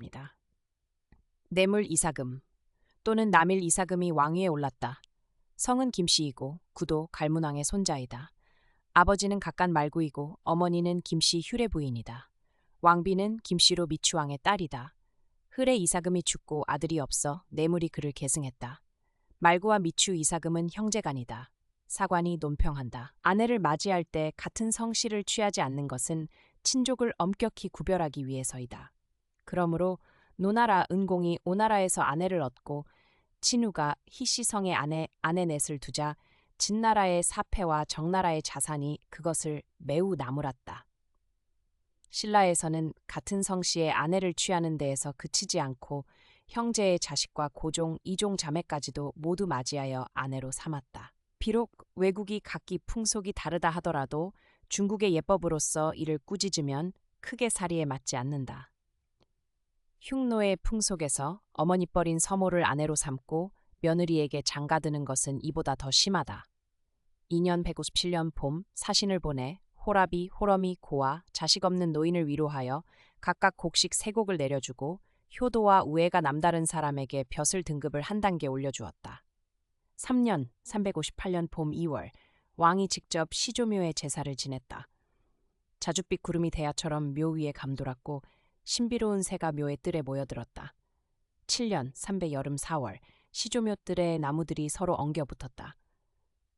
시작됩니다. 뇌물 이사금 또는 남일 이사금이 왕위에 올랐다. 성은 김씨이고 구도 갈문왕의 손자이다. 아버지는 각간 말구이고 어머니는 김씨 휴례 부인이다. 왕비는 김씨로 미추왕의 딸이다. 흘의 이사금이 죽고 아들이 없어 뇌물이 그를 계승했다. 말구와 미추 이사금은 형제간이다. 사관이 논평한다. 아내를 맞이할 때 같은 성씨를 취하지 않는 것은 친족을 엄격히 구별하기 위해서이다. 그러므로 노나라 은공이 오나라에서 아내를 얻고 친우가 희씨성의 아내 넷을 두자 진나라의 사패와 정나라의 자산이 그것을 매우 나무랐다. 신라에서는 같은 성씨의 아내를 취하는 데에서 그치지 않고 형제의 자식과 고종, 이종 자매까지도 모두 맞이하여 아내로 삼았다. 비록 외국이 각기 풍속이 다르다 하더라도 중국의 예법으로서 이를 꾸짖으면 크게 사리에 맞지 않는다. 흉노의 풍속에서 어머니뻘인 서모를 아내로 삼고 며느리에게 장가드는 것은 이보다 더 심하다. 2년 157년 봄 사신을 보내 호라비, 호러미, 고아, 자식 없는 노인을 위로하여 각각 곡식 3곡을 내려주고 효도와 우애가 남다른 사람에게 벼슬 등급을 한 단계 올려주었다. 3년 358년 봄 2월 왕이 직접 시조묘의 제사를 지냈다. 자줏빛 구름이 대야처럼 묘 위에 감돌았고 신비로운 새가 묘의 뜰에 모여들었다. 7년 300 여름 4월 시조묘 뜰에 나무들이 서로 엉겨붙었다.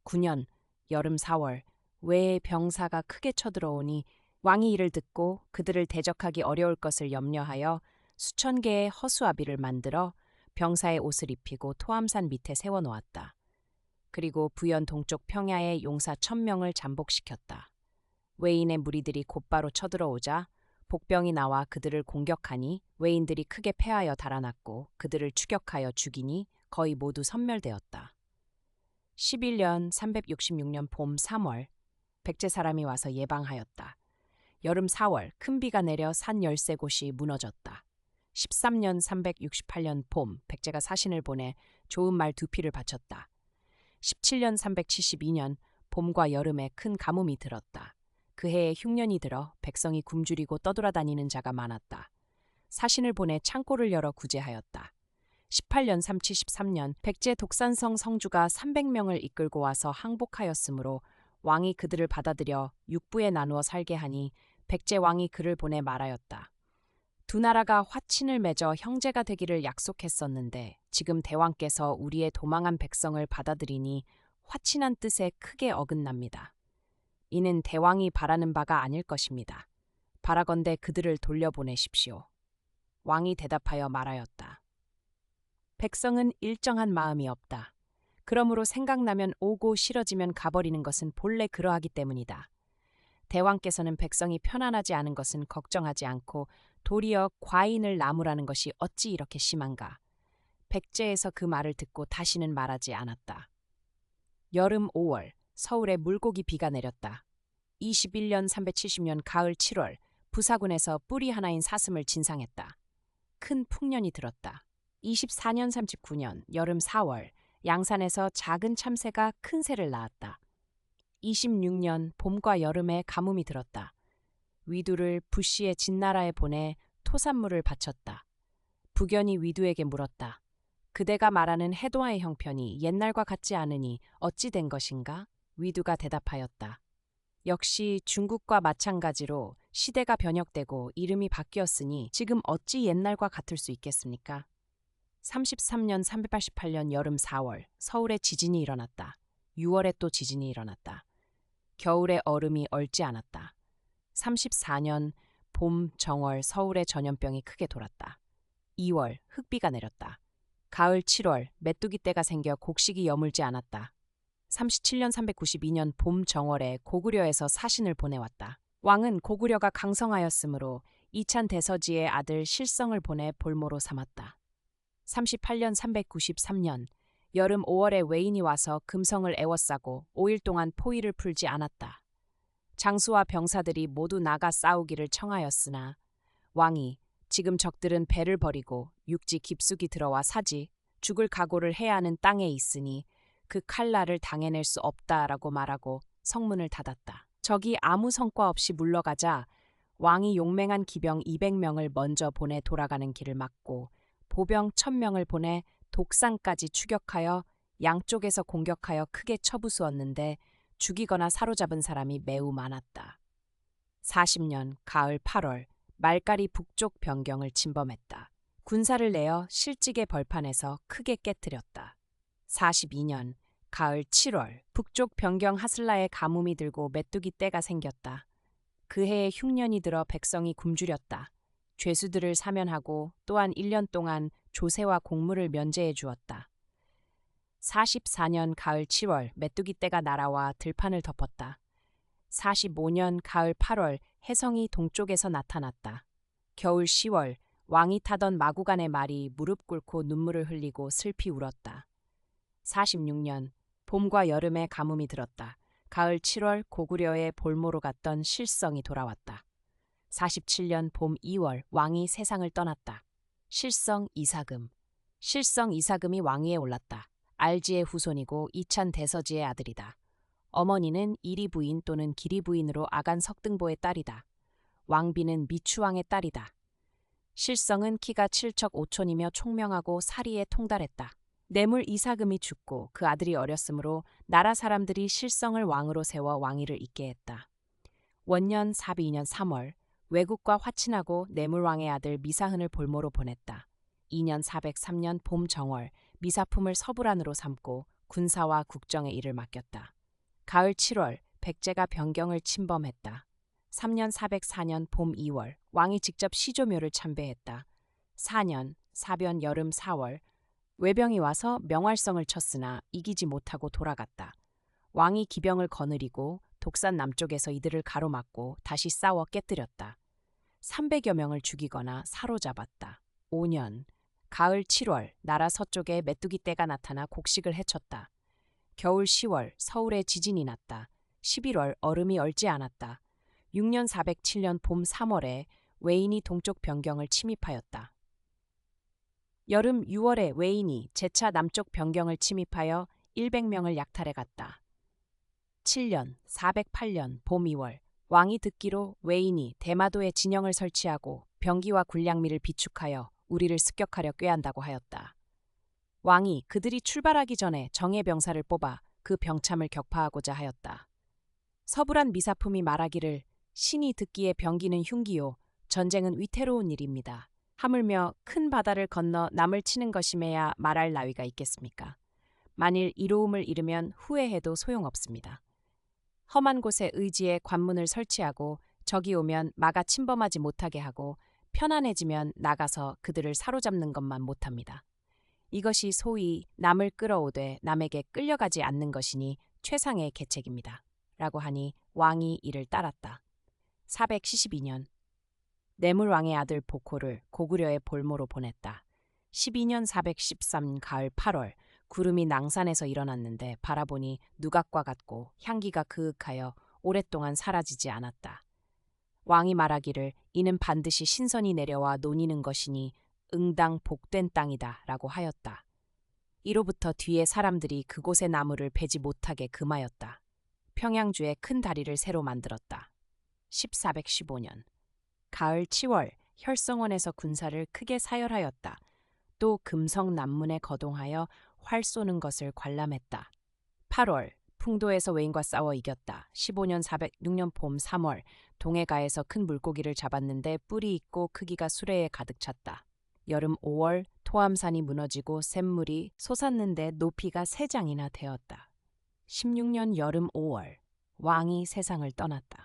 9년 여름 4월 외의 병사가 크게 쳐들어오니 왕이 이를 듣고 그들을 대적하기 어려울 것을 염려하여 수천 개의 허수아비를 만들어 병사의 옷을 입히고 토암산 밑에 세워놓았다. 그리고 부연 동쪽 평야에 용사 1000명을 잠복시켰다. 외인의 무리들이 곧바로 쳐들어오자 복병이 나와 그들을 공격하니 외인들이 크게 패하여 달아났고 그들을 추격하여 죽이니 거의 모두 섬멸되었다. 11년 366년 봄 3월 백제 사람이 와서 예방하였다. 여름 4월 큰 비가 내려 산 13곳이 무너졌다. 13년 368년 봄 백제가 사신을 보내 좋은 말 2피를 바쳤다. 17년 372년 봄과 여름에 큰 가뭄이 들었다. 그 해에 흉년이 들어 백성이 굶주리고 떠돌아다니는 자가 많았다. 사신을 보내 창고를 열어 구제하였다. 18년 373년 백제 독산성 성주가 300명을 이끌고 와서 항복하였으므로 왕이 그들을 받아들여 육부에 나누어 살게 하니 백제 왕이 그를 보내 말하였다. 두 나라가 화친을 맺어 형제가 되기를 약속했었는데 지금 대왕께서 우리의 도망한 백성을 받아들이니 화친한 뜻에 크게 어긋납니다. 이는 대왕이 바라는 바가 아닐 것입니다. 바라건대 그들을 돌려보내십시오. 왕이 대답하여 말하였다. 백성은 일정한 마음이 없다. 그러므로 생각나면 오고 싫어지면 가버리는 것은 본래 그러하기 때문이다. 대왕께서는 백성이 편안하지 않은 것은 걱정하지 않고 도리어 과인을 나무라는 것이 어찌 이렇게 심한가. 백제에서 그 말을 듣고 다시는 말하지 않았다. 여름 5월 서울에 물고기 비가 내렸다. 21년 370년 가을 7월 부사군에서 뿌리 하나인 사슴을 진상했다. 큰 풍년이 들었다. 24년 39년 여름 4월 양산에서 작은 참새가 큰 새를 낳았다. 26년 봄과 여름에 가뭄이 들었다. 위두를 부씨의 진나라에 보내 토산물을 바쳤다. 부견이 위두에게 물었다. 그대가 말하는 해동화의 형편이 옛날과 같지 않으니 어찌 된 것인가? 위두가 대답하였다. 역시 중국과 마찬가지로 시대가 변혁되고 이름이 바뀌었으니 지금 어찌 옛날과 같을 수 있겠습니까? 33년 388년 여름 4월 서울에 지진이 일어났다. 6월에 또 지진이 일어났다. 겨울에 얼음이 얼지 않았다. 34년 봄 정월 서울에 전염병이 크게 돌았다. 2월 흑비가 내렸다. 가을 7월 메뚜기 떼가 생겨 곡식이 여물지 않았다. 37년 392년 봄 정월에 고구려에서 사신을 보내왔다. 왕은 고구려가 강성하였으므로 이찬 대서지의 아들 실성을 보내 볼모로 삼았다. 38년 393년 여름 5월에 외인이 와서 금성을 애워싸고 5일 동안 포위를 풀지 않았다. 장수와 병사들이 모두 나가 싸우기를 청하였으나 왕이 지금 적들은 배를 버리고 육지 깊숙이 들어와 사지 죽을 각오를 해야 하는 땅에 있으니 그 칼날을 당해낼 수 없다라고 말하고 성문을 닫았다. 적이 아무 성과 없이 물러가자 왕이 용맹한 기병 200명을 먼저 보내 돌아가는 길을 막고 보병 1000명을 보내 독산까지 추격하여 양쪽에서 공격하여 크게 쳐부수었는데 죽이거나 사로잡은 사람이 매우 많았다. 40년 가을 8월 말갈이 북쪽 변경을 침범했다. 군사를 내어 실직의 벌판에서 크게 깨뜨렸다. 42년 가을 7월 북쪽 변경 하슬라에 가뭄이 들고 메뚜기 떼가 생겼다. 그 해에 흉년이 들어 백성이 굶주렸다. 죄수들을 사면하고 또한 1년 동안 조세와 공물을 면제해 주었다. 44년 가을 7월 메뚜기 떼가 날아와 들판을 덮었다. 45년 가을 8월 혜성이 동쪽에서 나타났다. 겨울 10월 왕이 타던 마구간의 말이 무릎 꿇고 눈물을 흘리고 슬피 울었다. 46년 봄과 여름에 가뭄이 들었다. 가을 7월 고구려에 볼모로 갔던 실성이 돌아왔다. 47년 봄 2월 왕이 세상을 떠났다. 실성 이사금이 왕위에 올랐다. 알지의 후손이고 이찬 대서지의 아들이다. 어머니는 이리 부인 또는 기리 부인으로 아간 석등보의 딸이다. 왕비는 미추왕의 딸이다. 실성은 키가 7척 5촌이며 총명하고 사리에 통달했다. 뇌물 이사금이 죽고 그 아들이 어렸으므로 나라 사람들이 실성을 왕으로 세워 왕위를 잇게 했다. 원년 42년 3월 외국과 화친하고 뇌물왕의 아들 미사흔을 볼모로 보냈다. 2년 403년 봄 정월 미사품을 서부란으로 삼고 군사와 국정의 일을 맡겼다. 가을 7월 백제가 변경을 침범했다. 3년 404년 봄 2월 왕이 직접 시조묘를 참배했다. 4년 사변 여름 4월 외병이 와서 명활성을 쳤으나 이기지 못하고 돌아갔다. 왕이 기병을 거느리고 독산 남쪽에서 이들을 가로막고 다시 싸워 깨뜨렸다. 300여 명을 죽이거나 사로잡았다. 5년 가을 7월 나라 서쪽에 메뚜기 떼가 나타나 곡식을 해쳤다. 겨울 10월 서울에 지진이 났다. 11월 얼음이 얼지 않았다. 6년 407년 봄 3월에 외인이 동쪽 변경을 침입하였다. 여름 6월에 외인이 재차 남쪽 변경을 침입하여 100명을 약탈해 갔다. 7년 408년 봄 2월 왕이 듣기로 외인이 대마도에 진영을 설치하고 병기와 군량미를 비축하여 우리를 습격하려 꾀한다고 하였다. 왕이 그들이 출발하기 전에 정예 병사를 뽑아 그 병참을 격파하고자 하였다. 서부란 미사품이 말하기를 신이 듣기에 병기는 흉기요 전쟁은 위태로운 일입니다. 하물며 큰 바다를 건너 남을 치는 것임에야 말할 나위가 있겠습니까? 만일 이로움을 잃으면 후회해도 소용없습니다. 험한 곳에 의지에 관문을 설치하고 적이 오면 막아 침범하지 못하게 하고 편안해지면 나가서 그들을 사로잡는 것만 못합니다. 이것이 소위 남을 끌어오되 남에게 끌려가지 않는 것이니 최상의 계책입니다. 라고 하니 왕이 이를 따랐다. 472년 뇌물왕의 아들 보코를 고구려의 볼모로 보냈다. 12년 413 가을 8월 구름이 낭산에서 일어났는데 바라보니 누각과 같고 향기가 그윽하여 오랫동안 사라지지 않았다. 왕이 말하기를 이는 반드시 신선이 내려와 논이는 것이니 응당 복된 땅이다 라고 하였다. 이로부터 뒤에 사람들이 그곳의 나무를 베지 못하게 금하였다. 평양주에 큰 다리를 새로 만들었다. 1415년 가을 10월 혈성원에서 군사를 크게 사열하였다. 또 금성 남문에 거동하여 활 쏘는 것을 관람했다. 8월 풍도에서 외인과 싸워 이겼다. 15년 406년 봄 3월 동해가에서 큰 물고기를 잡았는데 뿔이 있고 크기가 수레에 가득 찼다. 여름 5월 토암산이 무너지고 샘물이 솟았는데 높이가 3장이나 되었다. 16년 여름 5월 왕이 세상을 떠났다.